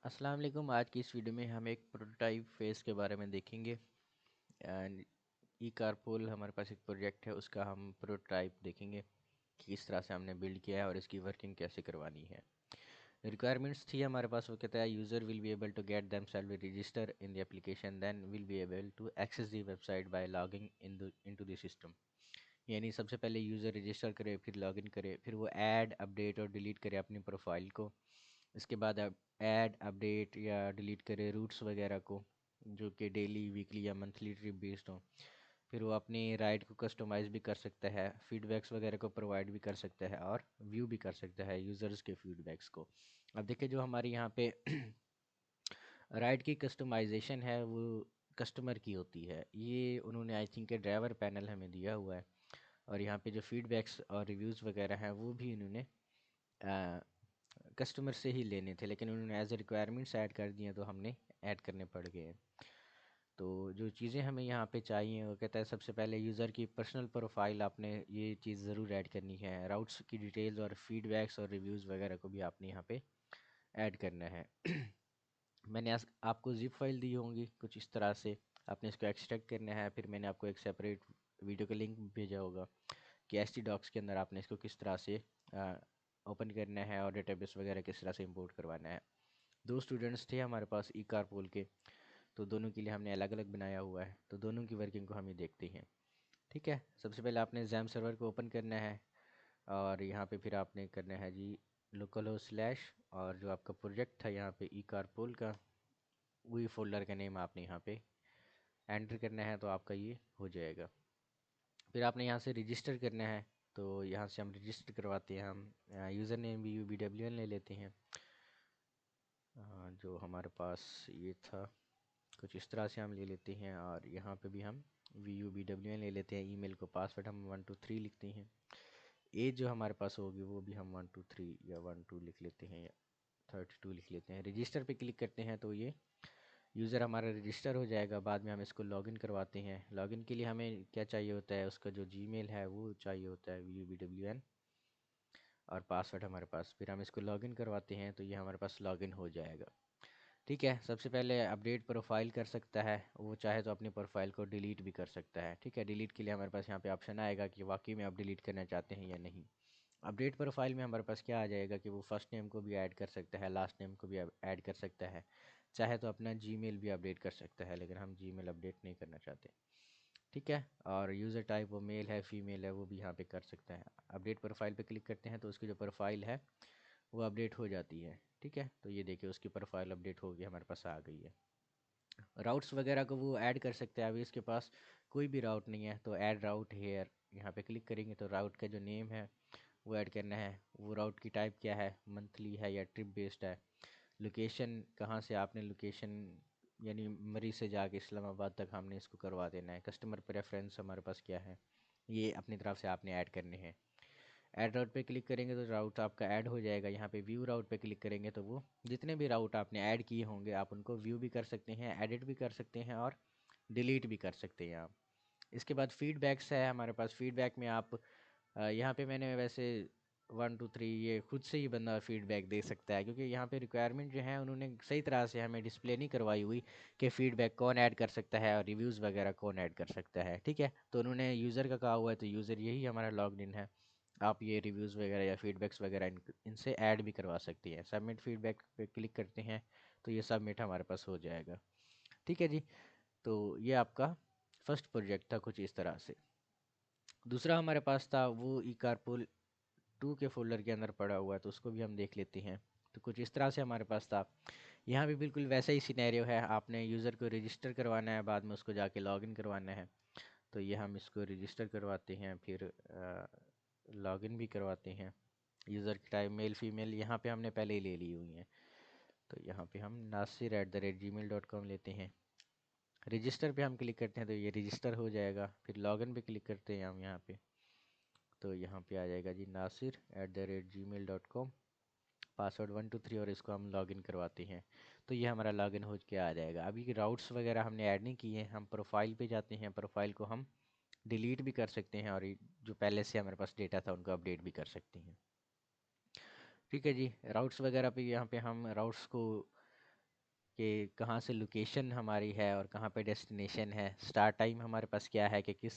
अस्सलाम वालेकुम। आज की इस वीडियो में हम एक प्रोटोटाइप फेज़ के बारे में देखेंगे। एंड ई कारपूल हमारे पास एक प्रोजेक्ट है, उसका हम प्रोटोटाइप देखेंगे कि किस तरह से हमने बिल्ड किया है और इसकी वर्किंग कैसे करवानी है। रिक्वायरमेंट्स थी हमारे पास, वो कहता है user will be able to get themselves register in the application, then will be able to access the website by logging into the system. यानी सबसे पहले यूज़र रजिस्टर करे, फिर लॉगिन करे, फिर वो ऐड अपडेट और डिलीट करे अपनी प्रोफाइल को। इसके बाद अब ऐड अपडेट या डिलीट करे रूट्स वगैरह को, जो कि डेली वीकली या मंथली ट्रिप बेस्ड हो। फिर वो अपनी राइड को कस्टमाइज़ भी कर सकता है, फीडबैक्स वगैरह को प्रोवाइड भी कर सकता है और व्यू भी कर सकता है यूज़र्स के फीडबैक्स को। अब देखिए, जो हमारी यहाँ पे राइड की कस्टमाइजेशन है वो कस्टमर की होती है। ये उन्होंने आई थिंक ड्राइवर पैनल हमें दिया हुआ है, और यहाँ पे जो फीडबैक्स और रिव्यूज़ वगैरह हैं वो भी इन्होंने कस्टमर से ही लेने थे, लेकिन उन्होंने एज ए रिक्वायरमेंट्स ऐड कर दिए तो हमने ऐड करने पड़ गए। तो जो चीज़ें हमें यहाँ पे चाहिए, वो कहता है सबसे पहले यूज़र की पर्सनल प्रोफाइल आपने ये चीज़ ज़रूर ऐड करनी है। राउट्स की डिटेल्स और फीडबैक्स और रिव्यूज़ वगैरह को भी आपने यहाँ पे ऐड करना है। मैंने आपको जिप फाइल दी होंगी कुछ इस तरह से, आपने इसको एक्सट्रैक्ट करना है। फिर मैंने आपको एक सेपरेट वीडियो का लिंक भेजा होगा कि एस टी डॉक्स के अंदर आपने इसको किस तरह से ओपन करना है और डेटाबेस वगैरह किस तरह से इंपोर्ट करवाना है। दो स्टूडेंट्स थे हमारे पास ई कारपूल के, तो दोनों के लिए हमने अलग अलग बनाया हुआ है, तो दोनों की वर्किंग को हम ही देखते हैं। ठीक है, सबसे पहले आपने जैम सर्वर को ओपन करना है, और यहाँ पे फिर आपने करना है जी लोकल हो स्लैश, और जो आपका प्रोजेक्ट था यहाँ पे ई कारपूल का, वही फोल्डर का नेम आपने यहाँ पे एंटर करना है, तो आपका ये हो जाएगा। फिर आपने यहाँ से रजिस्टर करना है, तो यहाँ से हम रजिस्टर करवाते हैं। हम यूज़र नेम भी UBWN ले लेते हैं। जो हमारे पास ये था कुछ इस तरह से हम ले लेते हैं, और यहाँ पे भी हम VUBWN ले लेते हैं। ईमेल को पासवर्ड हम 123 लिखते हैं। एज जो हमारे पास होगी वो भी हम 123 या 12 लिख लेते हैं, या 32 लिख लेते हैं। रजिस्टर पे क्लिक करते हैं तो ये यूज़र हमारा रजिस्टर हो जाएगा। बाद में हम इसको लॉगिन करवाते हैं। लॉगिन के लिए हमें क्या चाहिए होता है, उसका जो जीमेल है वो चाहिए होता है VUBWN, और पासवर्ड हमारे पास। फिर हम इसको लॉगिन करवाते हैं तो ये हमारे पास लॉगिन हो जाएगा। ठीक है, सबसे पहले अपडेट प्रोफाइल कर सकता है, वो चाहे तो अपनी प्रोफाइल को डिलीट भी कर सकता है। ठीक है, डिलीट के लिए हमारे पास यहाँ पे ऑप्शन आएगा कि वाकई में आप डिलीट करना चाहते हैं या नहीं। अपडेट प्रोफाइल में हमारे पास क्या आ जाएगा कि वो फर्स्ट नेम को भी ऐड कर सकता है, लास्ट नेम को भी ऐड कर सकता है, चाहे तो अपना जीमेल भी अपडेट कर सकता है, लेकिन हम जीमेल अपडेट नहीं करना चाहते। ठीक है, और यूज़र टाइप वो मेल है फीमेल है वो भी यहाँ पे कर सकता है। अपडेट प्रोफाइल पे क्लिक करते हैं तो उसकी जो प्रोफाइल है वो अपडेट हो जाती है। ठीक है, तो ये देखिए उसकी प्रोफाइल अपडेट हो गई, हमारे पास आ गई है। राउट्स वगैरह को वो ऐड कर सकते हैं। अभी इसके पास कोई भी राउट नहीं है, तो ऐड राउट हेयर यहाँ पे क्लिक करेंगे तो राउट का जो नेम है वो ऐड करना है। वो राउट की टाइप क्या है, मंथली है या ट्रिप बेस्ड है। लोकेशन कहाँ से आपने लोकेशन, यानी मरी से जाके इस्लामाबाद तक हमने इसको करवा देना है। कस्टमर प्रेफरेंस हमारे पास क्या है, ये अपनी तरफ से आपने ऐड करने हैं। ऐड राउट पे क्लिक करेंगे तो राउट आपका ऐड हो जाएगा। यहाँ पे व्यू राउट पे क्लिक करेंगे तो वो जितने भी राउट आपने ऐड किए होंगे आप उनको व्यू भी कर सकते हैं, एडिट भी कर सकते हैं और डिलीट भी कर सकते हैं आप। इसके बाद फीडबैक्स है हमारे पास। फीडबैक में आप यहाँ पे मैंने वैसे 1 2 3 ये खुद से ही बंदा फीडबैक दे सकता है, क्योंकि यहाँ पे रिक्वायरमेंट जो है उन्होंने सही तरह से हमें डिस्प्ले नहीं करवाई हुई कि फ़ीडबैक कौन ऐड कर सकता है और रिव्यूज़ वगैरह कौन ऐड कर सकता है। ठीक है, तो उन्होंने यूज़र का कहा हुआ है, तो यूज़र यही हमारा लॉग इन है। आप ये रिव्यूज़ वगैरह या फीडबैक्स वगैरह इनसे ऐड भी करवा सकती हैं। सबमिट फीडबैक पे क्लिक करते हैं तो ये सबमिट हमारे पास हो जाएगा। ठीक है जी, तो ये आपका फर्स्ट प्रोजेक्ट था कुछ इस तरह से। दूसरा हमारे पास था वो ई कारपूल 2 के फोल्डर के अंदर पड़ा हुआ है, तो उसको भी हम देख लेते हैं। तो कुछ इस तरह से हमारे पास था। यहाँ भी बिल्कुल वैसा ही सिनेरियो है, आपने यूज़र को रजिस्टर करवाना है, बाद में उसको जाके लॉगिन करवाना है। तो ये हम इसको रजिस्टर करवाते हैं, फिर लॉगिन भी करवाते हैं। यूज़र की टाइप मेल फीमेल यहाँ पे हमने पहले ही ले ली हुई हैं, तो यहाँ पे हम nasir@gmail.com लेते हैं। रजिस्टर पे हम क्लिक करते हैं तो ये रजिस्टर हो जाएगा। फिर लॉगिन पे क्लिक करते हैं हम यहाँ पे, तो यहाँ पे आ जाएगा जी nasir@gmail.com, पासवर्ड 1 2 3, और इसको हम लॉगिन करवाते हैं तो ये हमारा लॉगिन हो के आ जाएगा। अभी राउट्स वगैरह हमने ऐड नहीं किए हैं, हम प्रोफाइल पे जाते हैं। प्रोफाइल को हम डिलीट भी कर सकते हैं, और जो पहले से हमारे पास डेटा था उनको अपडेट भी कर सकते हैं। ठीक है जी, राउट्स वगैरह पे यहाँ पे हम राउट्स को कि कहाँ से लोकेशन हमारी है और कहाँ पे डेस्टिनेशन है, स्टार्ट टाइम हमारे पास क्या है कि किस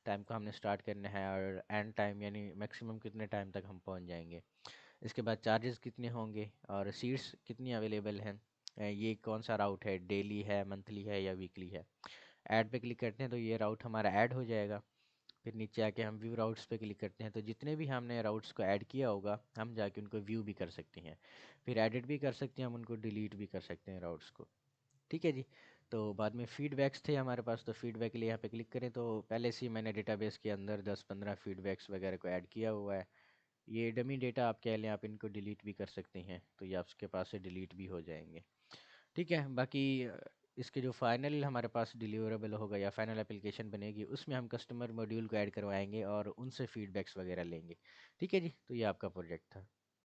टाइम को हमने स्टार्ट करना है, और एंड टाइम यानी मैक्सिमम कितने टाइम तक हम पहुंच जाएंगे। इसके बाद चार्जेस कितने होंगे और सीट्स कितनी अवेलेबल हैं, ये कौन सा राउट है, डेली है, मंथली है या वीकली है। ऐड पे क्लिक करते हैं तो ये राउट हमारा ऐड हो जाएगा। फिर नीचे आके हम व्यू राउट्स पे क्लिक करते हैं तो जितने भी हमने राउट्स को ऐड किया होगा हम जाके उनको व्यू भी कर सकते हैं, फिर एडिट भी कर सकते हैं, हम उनको डिलीट भी कर सकते हैं राउट्स को। ठीक है जी। तो बाद में फीडबैक्स थे हमारे पास, तो फीडबैक के लिए यहाँ पे क्लिक करें तो पहले से ही मैंने डेटाबेस के अंदर 10-15 फीडबैक्स वगैरह को ऐड किया हुआ है। ये डमी डेटा आप कह लें, आप इनको डिलीट भी कर सकते हैं, तो ये आपके पास से डिलीट भी हो जाएंगे। ठीक है। बाकी इसके जो फाइनल हमारे पास डिलीवरेबल होगा या फाइनल एप्लीकेशन बनेगी उसमें हम कस्टमर मॉड्यूल को ऐड करवाएंगे और उनसे फीडबैक्स वगैरह लेंगे। ठीक है जी, तो ये आपका प्रोजेक्ट था।